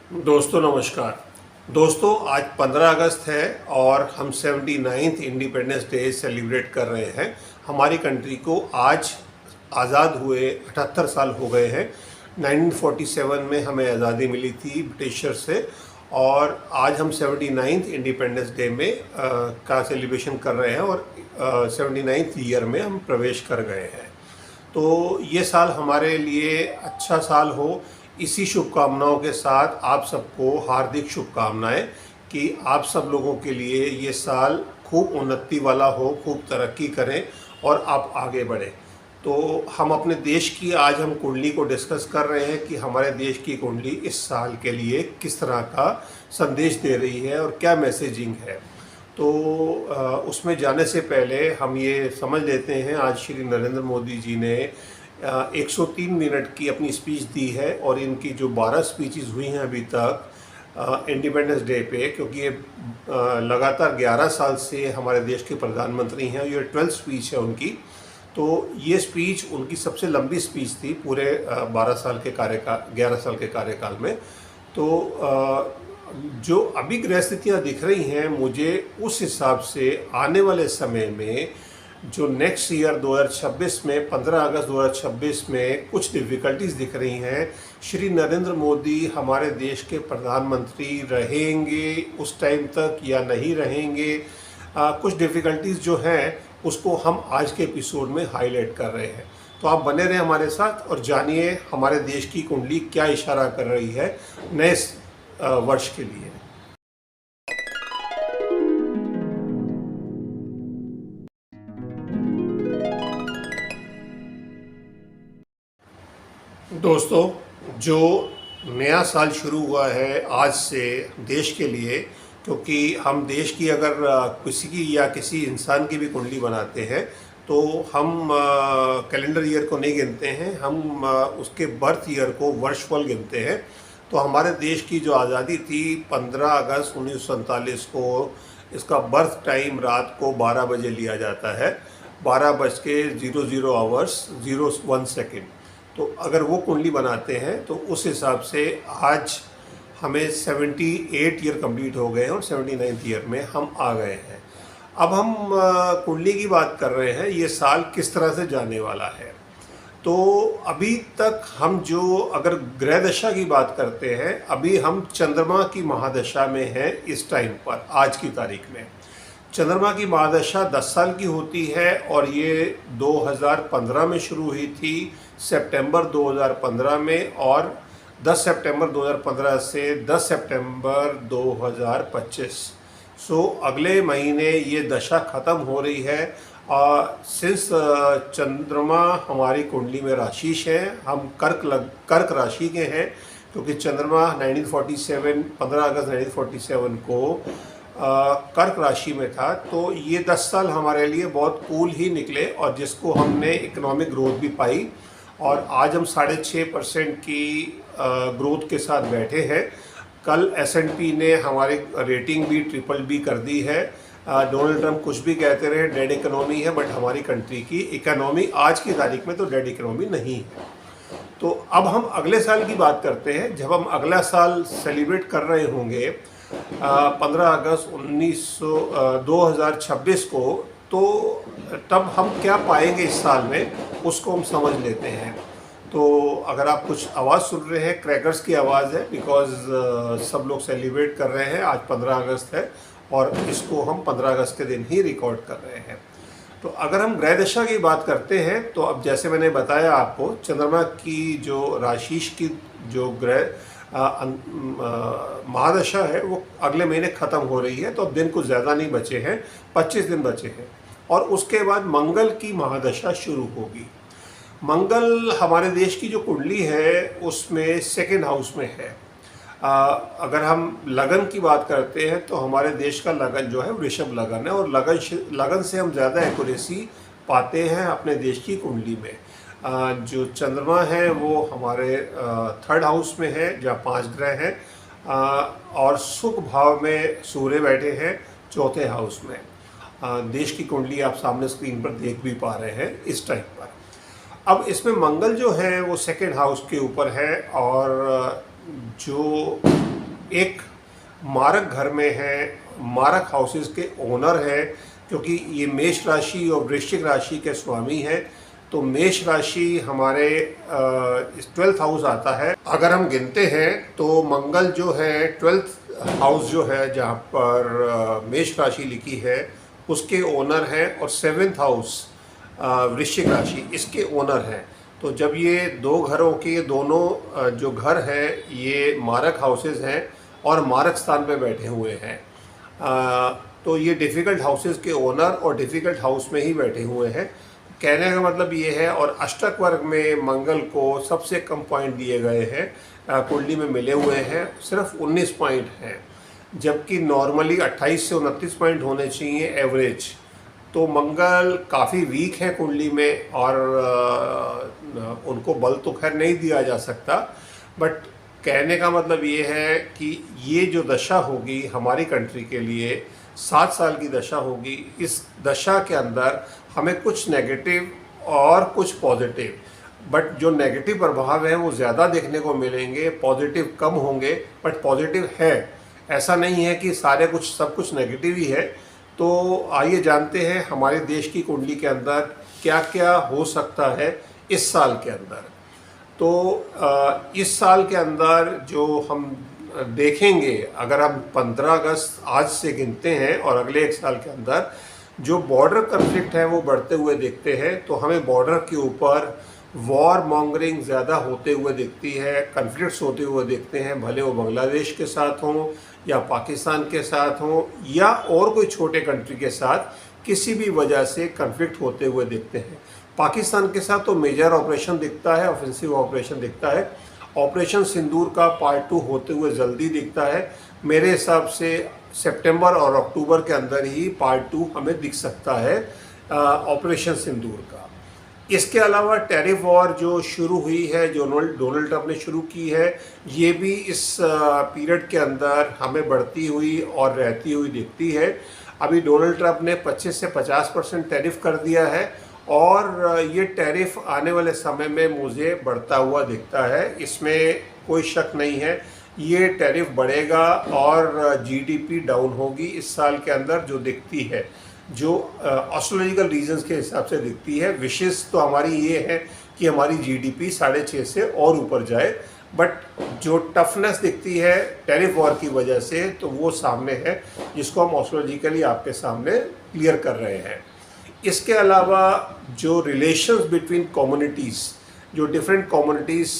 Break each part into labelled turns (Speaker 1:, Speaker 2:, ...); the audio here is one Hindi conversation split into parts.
Speaker 1: दोस्तों नमस्कार। दोस्तों आज 15 अगस्त है और हम 79th इंडिपेंडेंस डे सेलिब्रेट कर रहे हैं। हमारी कंट्री को आज आज़ाद हुए 78 साल हो गए हैं। 1947 में हमें आज़ादी मिली थी ब्रिटिशर से और आज हम 79th इंडिपेंडेंस डे में का सेलिब्रेशन कर रहे हैं और 79th ईयर में हम प्रवेश कर गए हैं। तो ये साल हमारे लिए अच्छा साल हो, इसी शुभकामनाओं के साथ आप सबको हार्दिक शुभकामनाएं कि आप सब लोगों के लिए ये साल खूब उन्नति वाला हो, खूब तरक्की करें और आप आगे बढ़ें। तो हम अपने देश की आज हम कुंडली को डिस्कस कर रहे हैं कि हमारे देश की कुंडली इस साल के लिए किस तरह का संदेश दे रही है और क्या मैसेजिंग है। तो उसमें जाने से पहले हम ये समझ लेते हैं, आज श्री नरेंद्र मोदी जी ने 103 मिनट की अपनी स्पीच दी है और इनकी जो 12 स्पीचेस हुई हैं अभी तक इंडिपेंडेंस डे पे, क्योंकि ये लगातार 11 साल से हमारे देश के प्रधानमंत्री हैं, ये 12th स्पीच है उनकी। तो ये स्पीच उनकी सबसे लंबी स्पीच थी पूरे 12 साल के कार्यकाल 11 साल के कार्यकाल में। तो जो अभी ग्रह स्थितियाँ दिख रही हैं मुझे, उस हिसाब से आने वाले समय में जो नेक्स्ट ईयर 2026 में 15 अगस्त 2026 में कुछ डिफ़िकल्टीज़ दिख रही हैं। श्री नरेंद्र मोदी हमारे देश के प्रधानमंत्री रहेंगे उस टाइम तक या नहीं रहेंगे, कुछ डिफ़िकल्टीज़ जो हैं उसको हम आज के एपिसोड में हाईलाइट कर रहे हैं। तो आप बने रहें हमारे साथ और जानिए हमारे देश की कुंडली क्या इशारा कर रही है नए वर्ष के लिए। दोस्तों, जो नया साल शुरू हुआ है आज से देश के लिए, क्योंकि हम देश की अगर किसी की या किसी इंसान की भी कुंडली बनाते हैं तो हम कैलेंडर ईयर को नहीं गिनते हैं, हम उसके बर्थ ईयर को वर्षफल गिनते हैं। तो हमारे देश की जो आज़ादी थी 15 अगस्त 1947 को, इसका बर्थ टाइम रात को 12 बजे लिया जाता है, 12:00 तो अगर वो कुंडली बनाते हैं तो उस हिसाब से आज हमें 78 ईयर कंप्लीट हो गए हैं और 79th ईयर में हम आ गए हैं। अब हम कुंडली की बात कर रहे हैं, ये साल किस तरह से जाने वाला है। तो अभी तक हम जो अगर ग्रह दशा की बात करते हैं, अभी हम चंद्रमा की महादशा में हैं इस टाइम पर। आज की तारीख में चंद्रमा की महादशा 10 साल की होती है और ये 2015 में शुरू हुई थी, सितंबर 2015 में, और 10 सितंबर 2015 से 10 सितंबर 2025। सो अगले महीने ये दशा ख़त्म हो रही है। सिंस चंद्रमा हमारी कुंडली में राशिश है, हम कर्क राशि के हैं, क्योंकि चंद्रमा 15 अगस्त 1947 को कर्क राशि में था। तो ये 10 साल हमारे लिए बहुत कूल ही निकले और जिसको हमने इकोनॉमिक ग्रोथ भी पाई और आज हम 6.5% की ग्रोथ के साथ बैठे हैं। कल S&P ने हमारी रेटिंग भी BBB कर दी है। डोनाल्ड ट्रंप कुछ भी कहते रहे, डेड इकोनॉमी है, बट हमारी कंट्री की इकोनॉमी आज की तारीख में तो डेड इकोनॉमी नहीं है। तो अब हम अगले साल की बात करते हैं, जब हम अगला साल सेलिब्रेट कर रहे होंगे 15 अगस्त 2026 को, तो तब हम क्या पाएंगे इस साल में उसको हम समझ लेते हैं। तो अगर आप कुछ आवाज़ सुन रहे हैं, क्रैकर्स की आवाज़ है, बिकॉज़ सब लोग सेलिब्रेट कर रहे हैं। आज 15 अगस्त है और इसको हम 15 अगस्त के दिन ही रिकॉर्ड कर रहे हैं। तो अगर हम ग्रह दशा की बात करते हैं तो अब जैसे मैंने बताया आपको, चंद्रमा की जो राशिश की जो ग्रह महादशा है वो अगले महीने ख़त्म हो रही है। तो अब दिन कुछ ज़्यादा नहीं बचे हैं, 25 दिन बचे हैं और उसके बाद मंगल की महादशा शुरू होगी। मंगल हमारे देश की जो कुंडली है उसमें सेकेंड हाउस में है। अगर हम लगन की बात करते हैं तो हमारे देश का लगन जो है वृषभ लगन है और लगन से हम ज़्यादा एक्यूरेसी पाते हैं अपने देश की कुंडली में। जो चंद्रमा है वो हमारे 3rd हाउस में है जहाँ 5 ग्रह हैं, और सुख भाव में सूर्य बैठे हैं 4थे हाउस में। देश की कुंडली आप सामने स्क्रीन पर देख भी पा रहे हैं इस टाइम पर। अब इसमें मंगल जो है वो 2nd हाउस के ऊपर है और जो एक मारक घर में है, मारक हाउसेस के ओनर है, क्योंकि ये मेष राशि और वृश्चिक राशि के स्वामी हैं। तो मेष राशि हमारे इस 12th हाउस आता है। अगर हम गिनते हैं तो मंगल जो है 12th हाउस जो है जहाँ पर मेष राशि लिखी है उसके ओनर हैं, और 7th हाउस वृश्चिक राशि इसके ओनर हैं। तो जब ये दो घरों के दोनों जो घर हैं ये मारक हाउसेस हैं और मारक स्थान पे बैठे हुए हैं, तो ये डिफ़िकल्ट हाउसेस के ओनर और डिफ़िकल्ट हाउस में ही बैठे हुए हैं। कहने का मतलब ये है, और अष्टक वर्ग में मंगल को सबसे कम पॉइंट दिए गए हैं, कुंडली में मिले हुए हैं सिर्फ 19 पॉइंट हैं, जबकि नॉर्मली 28 से 29 पॉइंट होने चाहिए एवरेज। तो मंगल काफ़ी वीक है कुंडली में, और उनको बल तो खैर नहीं दिया जा सकता, बट कहने का मतलब ये है कि ये जो दशा होगी हमारी कंट्री के लिए 7 साल की दशा होगी। इस दशा के अंदर हमें कुछ नेगेटिव और कुछ पॉजिटिव, बट जो नेगेटिव प्रभाव है वो ज़्यादा देखने को मिलेंगे, पॉजिटिव कम होंगे। बट पॉजिटिव है, ऐसा नहीं है कि सारे कुछ सब कुछ नेगेटिव ही है। तो आइए जानते हैं हमारे देश की कुंडली के अंदर क्या क्या हो सकता है इस साल के अंदर। तो इस साल के अंदर जो हम देखेंगे, अगर हम 15 अगस्त आज से गिनते हैं और अगले एक साल के अंदर जो बॉर्डर कन्फ्लिक्ट है वो बढ़ते हुए देखते हैं, तो हमें बॉर्डर के ऊपर वॉर मॉन्गरिंग ज़्यादा होते हुए दिखती है, कन्फ्लिक्ट्स होते हुए दिखते हैं, भले वो बांग्लादेश के साथ हों या पाकिस्तान के साथ हों या और कोई छोटे कंट्री के साथ, किसी भी वजह से कन्फ्लिक्ट होते हुए दिखते हैं। पाकिस्तान के साथ तो मेजर ऑपरेशन दिखता है, ऑफेंसिव ऑपरेशन दिखता है। ऑपरेशन सिंदूर का पार्ट 2 होते हुए जल्दी दिखता है। मेरे हिसाब से सितंबर और अक्टूबर के अंदर ही पार्ट 2 हमें दिख सकता है ऑपरेशन सिंदूर का। इसके अलावा टैरिफ वॉर जो शुरू हुई है, जो डोनाल्ड ट्रंप ने शुरू की है, ये भी इस पीरियड के अंदर हमें बढ़ती हुई और रहती हुई दिखती है। अभी डोनाल्ड ट्रंप ने 25 से 50% टैरिफ कर दिया है, और ये टैरिफ आने वाले समय में मुझे बढ़ता हुआ दिखता है, इसमें कोई शक नहीं है। ये टैरिफ बढ़ेगा और जीडीपी डाउन होगी इस साल के अंदर, जो दिखती है, जो एस्ट्रोलॉजिकल रीजंस के हिसाब से दिखती है। विशेष तो हमारी ये है कि हमारी जीडीपी 6.5 से और ऊपर जाए, बट जो टफनेस दिखती है टैरिफ वॉर की वजह से, तो वो सामने है, जिसको हम एस्ट्रोलॉजिकली आपके सामने क्लियर कर रहे हैं। इसके अलावा जो रिलेशंस बिटवीन कम्युनिटीज़, जो डिफरेंट कम्युनिटीज़,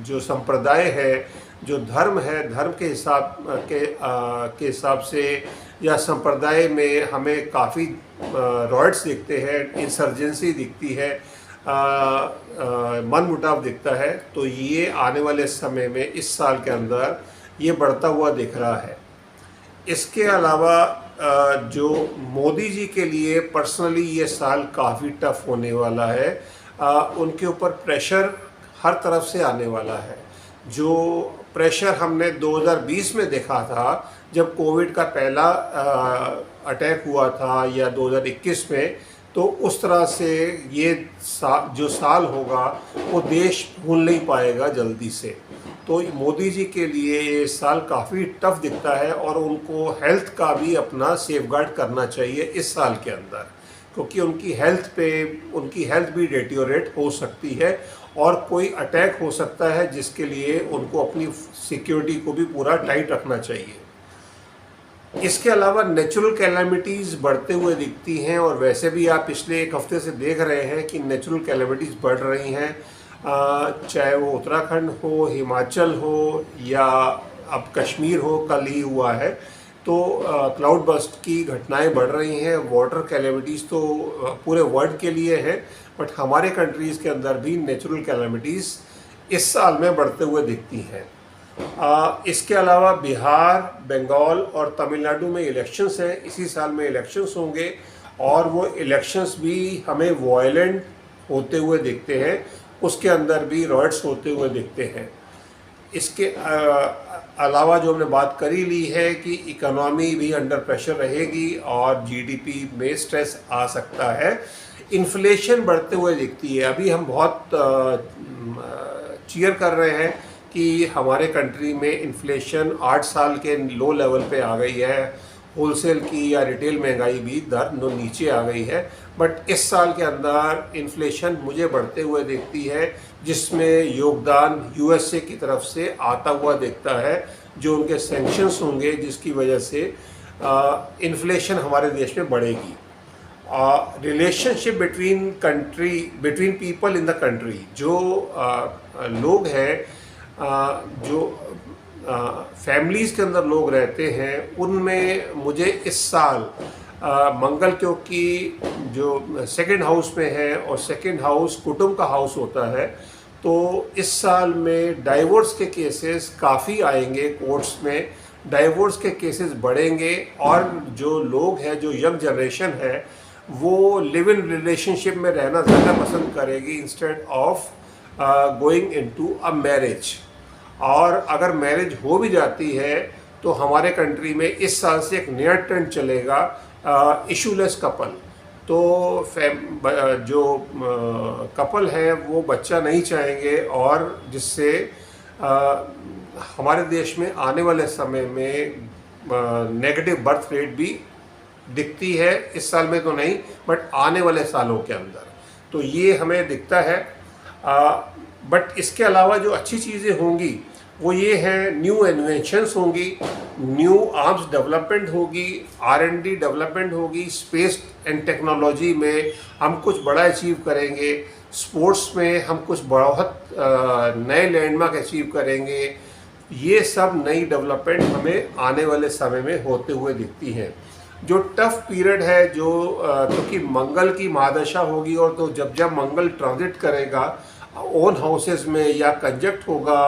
Speaker 1: जो संप्रदाय है, जो धर्म है, धर्म के हिसाब से या संप्रदाय में हमें काफ़ी रॉयट्स दिखते हैं, इंसर्जेंसी दिखती है, मनमुटाव दिखता है। तो ये आने वाले समय में इस साल के अंदर ये बढ़ता हुआ दिख रहा है। इसके अलावा जो मोदी जी के लिए पर्सनली ये साल काफ़ी टफ होने वाला है, उनके ऊपर प्रेशर हर तरफ से आने वाला है। जो प्रेशर हमने 2020 में देखा था जब कोविड का पहला अटैक हुआ था, या 2021 में, तो उस तरह से ये जो साल होगा वो देश भूल नहीं पाएगा जल्दी से। तो मोदी जी के लिए ये साल काफ़ी टफ दिखता है, और उनको हेल्थ का भी अपना सेफगार्ड करना चाहिए इस साल के अंदर, क्योंकि उनकी हेल्थ भी डेटियोरेट हो सकती है, और कोई अटैक हो सकता है जिसके लिए उनको अपनी सिक्योरिटी को भी पूरा टाइट रखना चाहिए। इसके अलावा नेचुरल कैलामिटीज़ बढ़ते हुए दिखती हैं, और वैसे भी आप पिछले एक हफ्ते से देख रहे हैं कि नेचुरल कैलामिटीज़ बढ़ रही हैं, चाहे वो उत्तराखंड हो, हिमाचल हो, या अब कश्मीर हो, कल ही हुआ है। तो क्लाउड बस्ट की घटनाएं बढ़ रही हैं। वाटर कैलामिटीज़ तो पूरे वर्ल्ड के लिए है, बट हमारे कंट्रीज़ के अंदर भी नेचुरल कैलामिटीज़ इस साल में बढ़ते हुए दिखती हैं। इसके अलावा बिहार, बंगाल और तमिलनाडु में इलेक्शंस हैं, इसी साल में इलेक्शंस होंगे, और वो इलेक्शंस भी हमें वायलेंट होते हुए दिखते हैं, उसके अंदर भी रॉयट्स होते हुए दिखते हैं। इसके अलावा जो हमने बात करी ली है कि इकोनॉमी भी अंडर प्रेशर रहेगी और जीडीपी में स्ट्रेस आ सकता है। इन्फ्लेशन बढ़ते हुए दिखती है। अभी हम बहुत चीयर कर रहे हैं कि हमारे कंट्री में इन्फ्लेशन 8 साल के लो लेवल पे आ गई है। होलसेल की या रिटेल महंगाई भी दर नीचे आ गई है, बट इस साल के अंदर इन्फ्लेशन मुझे बढ़ते हुए दिखती है, जिसमें योगदान यूएसए की तरफ से आता हुआ दिखता है, जो उनके सैंक्शंस होंगे जिसकी वजह से इन्फ्लेशन हमारे देश में बढ़ेगी। Relationship between people in the country, जो लोग हैं, जो फैमिलीज़ के अंदर लोग रहते हैं, उनमें मुझे इस साल मंगल, क्योंकि जो सेकंड हाउस में है और सेकंड हाउस कुटुंब का हाउस होता है, तो इस साल में डाइवोर्स के केसेस काफ़ी आएंगे, कोर्ट्स में डाइवोर्स के केसेस बढ़ेंगे, और जो लोग हैं, जो यंग जनरेशन है, वो लिव इन रिलेशनशिप में रहना ज़्यादा पसंद करेगी instead of going into a marriage. और अगर मैरिज हो भी जाती है तो हमारे कंट्री में इस साल से एक नया ट्रेंड चलेगा, इशूलेस कपल। तो जो कपल है वो बच्चा नहीं चाहेंगे, और जिससे हमारे देश में आने वाले समय में नेगेटिव बर्थ रेट भी दिखती है। इस साल में तो नहीं, बट आने वाले सालों के अंदर तो ये हमें दिखता है। बट इसके अलावा जो अच्छी चीज़ें होंगी वो ये हैं, न्यू इन्वेंशंस होंगी, न्यू आर्म्स डेवलपमेंट होगी, R&D डेवलपमेंट होगी, स्पेस एंड टेक्नोलॉजी में हम कुछ बड़ा अचीव करेंगे, स्पोर्ट्स में हम कुछ बहुत नए लैंडमार्क अचीव करेंगे। ये सब नई डेवलपमेंट हमें आने वाले समय में होते हुए दिखती हैं। जो टफ पीरियड है, जो क्योंकि मंगल की महादशा होगी, और तो जब मंगल ट्रांजिट करेगा ओन हाउसेस में या कंजक्ट होगा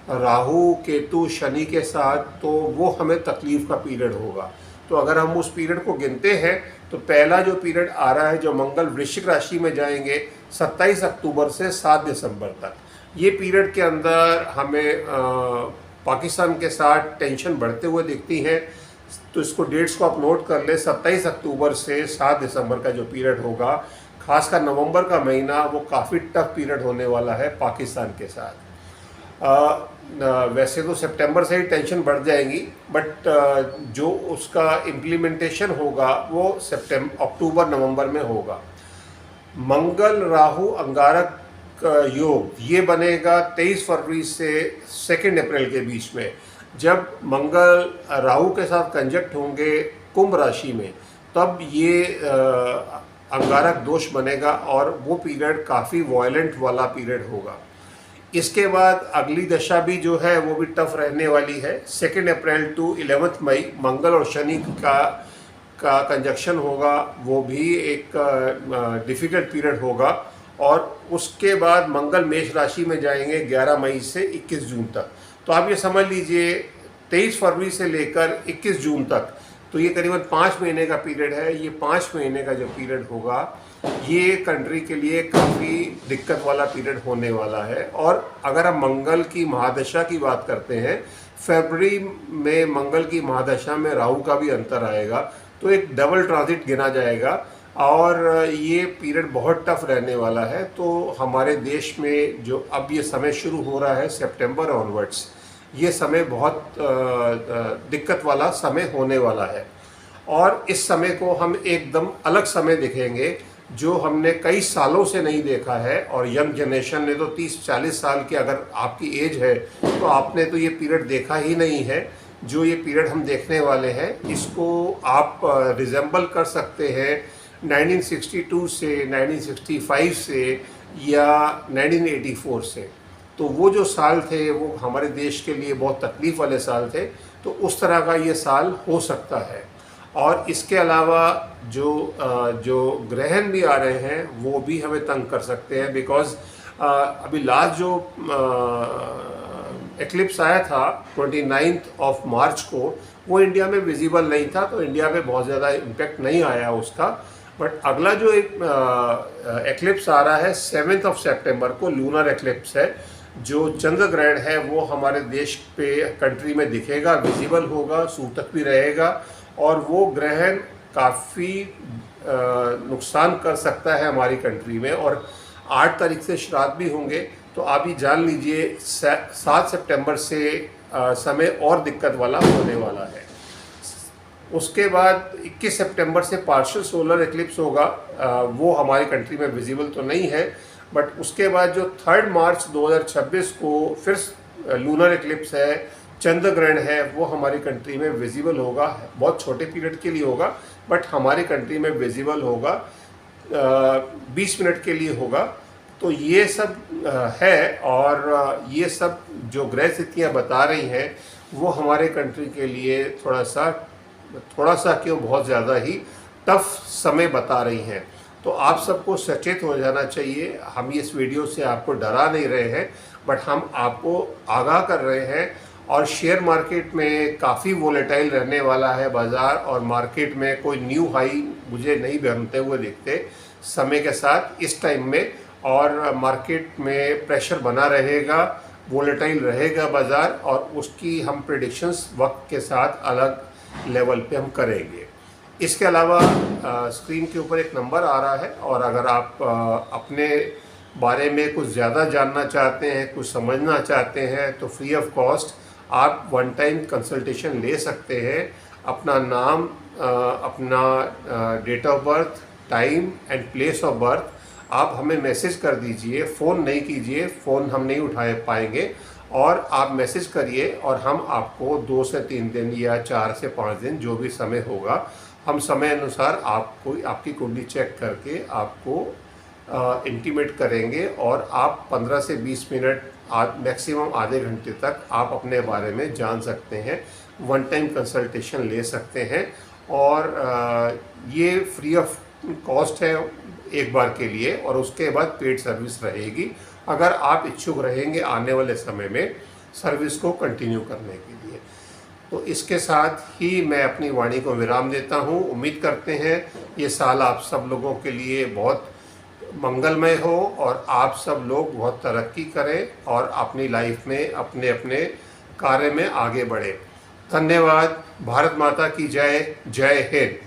Speaker 1: राहु केतु शनि के साथ, तो वो हमें तकलीफ़ का पीरियड होगा। तो अगर हम उस पीरियड को गिनते हैं तो पहला जो पीरियड आ रहा है, जो मंगल वृश्चिक राशि में जाएंगे 27 अक्टूबर से 7 दिसंबर तक, ये पीरियड के अंदर हमें पाकिस्तान के साथ टेंशन बढ़ते हुए दिखती हैं। तो इसको डेट्स को आप नोट कर ले, 27 अक्टूबर से 7 दिसंबर का जो पीरियड होगा, खासकर नवंबर का महीना, वो काफ़ी टफ पीरियड होने वाला है पाकिस्तान के साथ। वैसे तो सितंबर से ही टेंशन बढ़ जाएगी, बट जो उसका इम्प्लीमेंटेशन होगा वो अक्टूबर नवंबर में होगा। मंगल राहु अंगारक योग ये बनेगा 23 फरवरी से 2 अप्रैल के बीच में। जब मंगल राहु के साथ कंजक्ट होंगे कुंभ राशि में, तब ये अंगारक दोष बनेगा, और वो पीरियड काफ़ी वायलेंट वाला पीरियड होगा। इसके बाद अगली दशा भी जो है वो भी टफ रहने वाली है। 2 अप्रैल टू 11 मई मंगल और शनि का कंजक्शन होगा, वो भी एक डिफ़िकल्ट पीरियड होगा। और उसके बाद मंगल मेष राशि में जाएंगे 11 मई से 21 जून तक। तो आप ये समझ लीजिए 23 फरवरी से लेकर 21 जून तक, तो ये करीबन 5 महीने का पीरियड है। ये 5 महीने का जो पीरियड होगा, ये कंट्री के लिए काफ़ी दिक्कत वाला पीरियड होने वाला है। और अगर हम मंगल की महादशा की बात करते हैं, फरवरी में मंगल की महादशा में राहु का भी अंतर आएगा, तो एक डबल ट्रांजिट गिना जाएगा, और ये पीरियड बहुत टफ रहने वाला है। तो हमारे देश में जो अब ये समय शुरू हो रहा है सितंबर ऑनवर्ड्स, ये समय बहुत दिक्कत वाला समय होने वाला है। और इस समय को हम एकदम अलग समय देखेंगे, जो हमने कई सालों से नहीं देखा है। और यंग जनरेशन ने तो 30-40 साल की अगर आपकी एज है तो आपने तो ये पीरियड देखा ही नहीं है। जो ये पीरियड हम देखने वाले हैं, इसको आप रिजेंबल कर सकते हैं 1962 से, 1965 से, या 1984 से। तो वो जो साल थे वो हमारे देश के लिए बहुत तकलीफ़ वाले साल थे। तो उस तरह का ये साल हो सकता है। और इसके अलावा जो ग्रहण भी आ रहे हैं वो भी हमें तंग कर सकते हैं, बिकॉज़ अभी लास्ट जो एक्लिप्स आया था 29 मार्च को, वो इंडिया में विजिबल नहीं था, तो इंडिया पे बहुत ज़्यादा इम्पेक्ट नहीं आया उसका। बट अगला जो एक एक्लिप्स आ रहा है 7 सितंबर को, लूनर एक्लिप्स है, जो चंद्र ग्रहण है, वो हमारे देश पे कंट्री में दिखेगा, विजिबल होगा, सूतक भी रहेगा। और वो ग्रहण काफ़ी नुकसान कर सकता है हमारी कंट्री में। और 8 तारीख से श्राद्ध भी होंगे, तो आप ये जान लीजिए 7 सितंबर से समय और दिक्कत वाला होने वाला है। उसके बाद 21 सितंबर से पार्शियल सोलर एक्लिप्स होगा। वो हमारी कंट्री में विजिबल तो नहीं है, बट उसके बाद जो 3 मार्च 2026 को फिर लूनर एक्लिप्स है, चंद्र ग्रहण है, वो हमारी कंट्री में विजिबल होगा। बहुत छोटे पीरियड के लिए होगा, बट हमारी कंट्री में विजिबल होगा 20 मिनट के लिए होगा। तो ये सब है, और ये सब जो ग्रह स्थितियाँ बता रही हैं वो हमारे कंट्री के लिए थोड़ा सा क्यों बहुत ज़्यादा ही टफ समय बता रही हैं। तो आप सबको सचेत हो जाना चाहिए। हम इस वीडियो से आपको डरा नहीं रहे हैं, बट हम आपको आगाह कर रहे हैं। और शेयर मार्केट में काफ़ी वोलेटाइल रहने वाला है बाज़ार, और मार्केट में कोई न्यू हाई मुझे नहीं बनते हुए दिखते समय के साथ इस टाइम में। और मार्केट में प्रेशर बना रहेगा, वोलेटाइल रहेगा बाज़ार, और उसकी हम प्रेडिक्शंस वक्त के साथ अलग लेवल पे हम करेंगे। इसके अलावा स्क्रीन के ऊपर एक नंबर आ रहा है, और अगर आप अपने बारे में कुछ ज़्यादा जानना चाहते हैं, कुछ समझना चाहते हैं, तो फ्री ऑफ कॉस्ट आप 1 टाइम कंसल्टेशन ले सकते हैं। अपना नाम, अपना date of birth, time and place of birth आप हमें मैसेज कर दीजिए। फ़ोन नहीं कीजिए, फ़ोन हम नहीं उठा पाएंगे, और आप मैसेज करिए, और हम आपको 2 से 3 दिन या 4 से 5 दिन जो भी समय होगा, हम समय अनुसार आपको आपकी कुंडली चेक करके आपको इंटीमेट करेंगे। और आप 15 से 20 मिनट मैक्सिमम आधे घंटे तक आप अपने बारे में जान सकते हैं। 1 टाइम कंसल्टेशन ले सकते हैं, और ये फ्री ऑफ कॉस्ट है एक बार के लिए, और उसके बाद पेड सर्विस रहेगी अगर आप इच्छुक रहेंगे आने वाले समय में सर्विस को कंटिन्यू करने के लिए। तो इसके साथ ही मैं अपनी वाणी को विराम देता हूँ। उम्मीद करते हैं ये साल आप सब लोगों के लिए बहुत मंगलमय हो, और आप सब लोग बहुत तरक्की करें, और अपनी लाइफ में अपने अपने कार्य में आगे बढ़े। धन्यवाद। भारत माता की जय। जय हिंद।